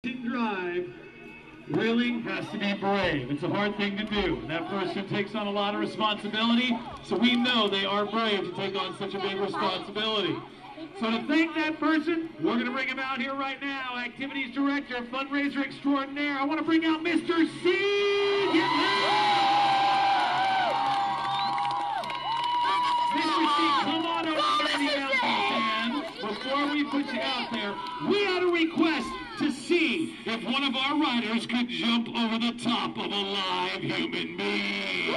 Drive really has to be brave. It's a hard thing to do. And that person takes on a lot of responsibility, so we know they are brave to take on such a big responsibility. So to thank that person, we're going to bring him out here right now. Activities Director, Fundraiser Extraordinaire. I want to bring out Mr. C. Get Mr. C, come on over to the announcement stand. Before we put you out there, we had a request to see if one of our riders could jump over the top of a live human being.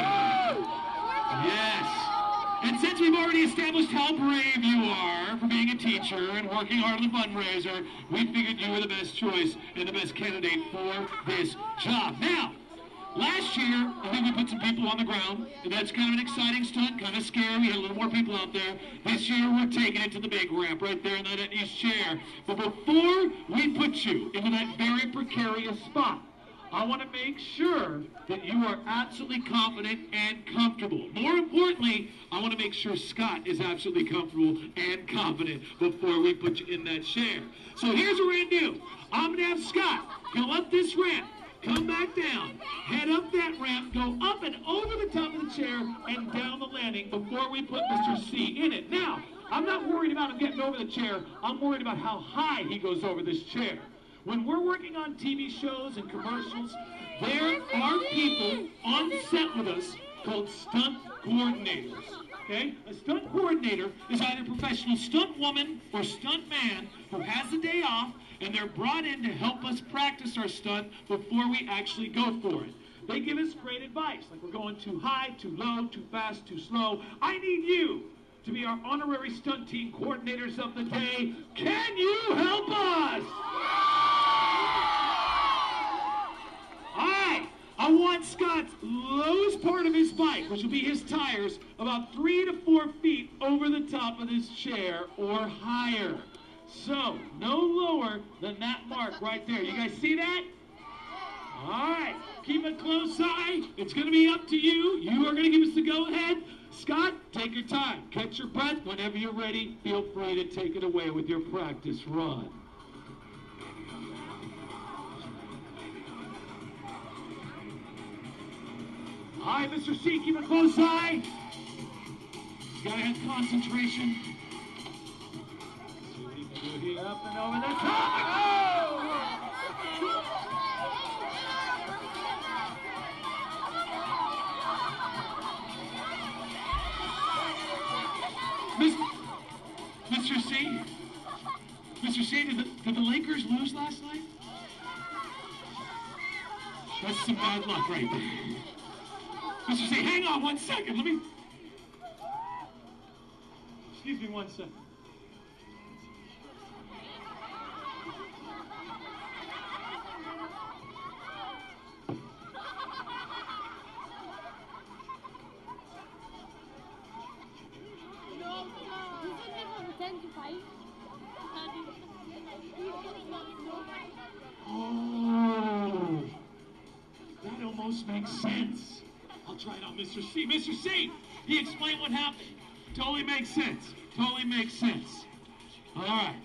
Yes. And since we've already established how brave you are for being a teacher and working hard on the fundraiser, we figured you were the best choice and the best candidate for this job. Now, last year, I think we put some people on the ground, and that's kind of an exciting stunt, kind of scary. We had a little more people out there. This year, we're taking it to the big ramp right there in that east chair. But before we put you into that very precarious spot, I want to make sure that you are absolutely confident and comfortable. More importantly, I want to make sure Scott is absolutely comfortable and confident before we put you in that chair. So here's what we're going to do. I'm going to have Scott go up this ramp, come back down, head up that ramp, go up and over the top of the chair and down the landing before we put Mr. C in it. Now, I'm not worried about him getting over the chair. I'm worried about how high he goes over this chair. When we're working on TV shows and commercials, there are people on set with us called stunt coordinators. Okay? A stunt coordinator is either a professional stunt woman or stunt man who has a day off, and they're brought in to help us practice our stunt before we actually go for it. They give us great advice, like we're going too high, too low, too fast, too slow. I need you to be our honorary stunt team coordinators of the day. Can you help us? All right, I want Scott's lowest part of his bike, which will be his tires, about 3 to 4 feet over the top of this chair or higher. So, no lower than that mark right there. You guys see that? All right, keep a close eye. It's going to be up to you. You are going to give us the go-ahead. Scott, take your time. Catch your breath. Whenever you're ready, feel free to take it away with your practice run. All right, Mr. C, keep a close eye. You gotta have concentration. Up and over the top. Mr. C? Mr. C, did the Lakers lose last night? That's some bad luck right there. Mr. C, hang on 1 second. Let me... Excuse me 1 second. Oh, that almost makes sense. I'll try it on Mr. C. Mr. C, he explained what happened. Totally makes sense. Totally makes sense. All right.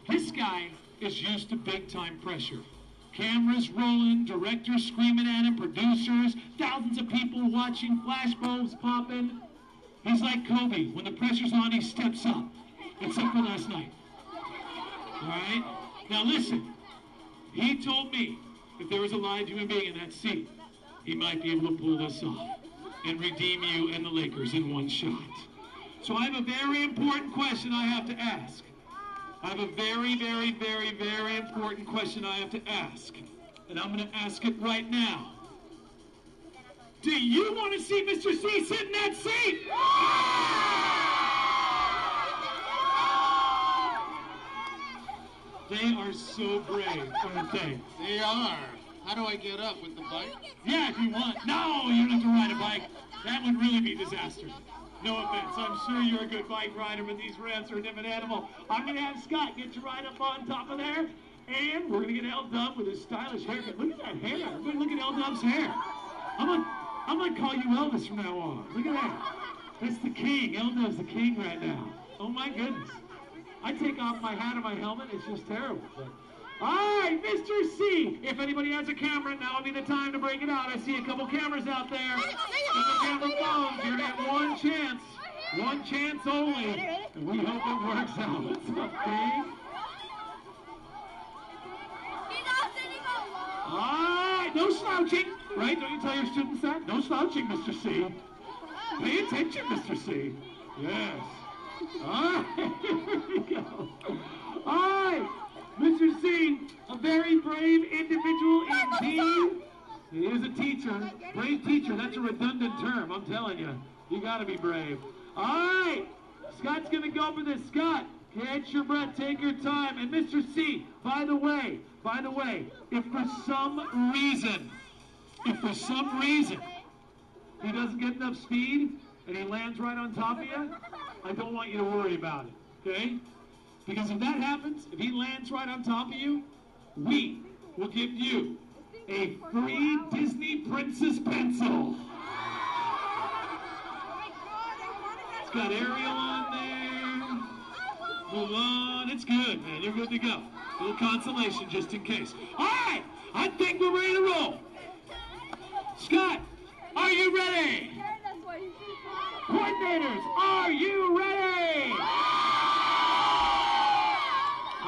This guy is used to big-time pressure. Cameras rolling, directors screaming at him, producers, thousands of people watching, flashbulbs popping. He's like Kobe. When the pressure's on, he steps up. Except for last night. All right? Now listen. He told me if there was a live human being in that seat, he might be able to pull this off and redeem you and the Lakers in one shot. So I have a very important question I have to ask. I have a very, very, very, very important question I have to ask. And I'm going to ask it right now. Do you want to see Mr. C sit in that seat? They are so brave, aren't they? They are. How do I get up with the bike? Yeah, if you want. No, you don't have to ride a bike. That would really be disastrous. No offense. I'm sure you're a good bike rider, but these ramps are a different animal. I'm going to have Scott get you right up on top of there, and we're going to get L-Dub with his stylish haircut. Look at that hair. Everybody look at L-Dub's hair. I'm going to call you Elvis from now on. Look at that. That's the king. L-Dub's the king right now. Oh, my goodness. I take off my hat and my helmet. It's just terrible. But All right, Mr. C. If anybody has a camera, now would be the time to bring it out. I see a couple cameras out there. Couple camera phones. You're at one chance. One chance only. And we hope it works out. What's up, Dave? All right, no slouching. Right? Don't you tell your students that? No slouching, Mr. C. Pay attention, Mr. C. Yes. All right, here we go. All right, Mr. C, a very brave individual indeed. He is a teacher. Brave teacher, that's a redundant term, I'm telling you. You got to be brave. All right, Scott's going to go for this. Scott, catch your breath, take your time. And Mr. C, by the way, if for some reason he doesn't get enough speed and he lands right on top of you, I don't want you to worry about it, okay? Because if that happens, if he lands right on top of you, we will give you a free Disney Princess pencil. It's got Ariel on there. Mulan. It's good, man. You're good to go. A little consolation just in case. All right, I think we're ready to roll. Scott, are you ready? Coordinators, are you ready?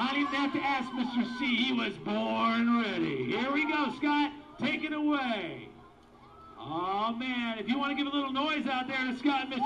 I didn't have to ask Mr. C. He was born ready. Here we go, Scott. Take it away. Oh, man. If you want to give a little noise out there to Scott and Mr. C.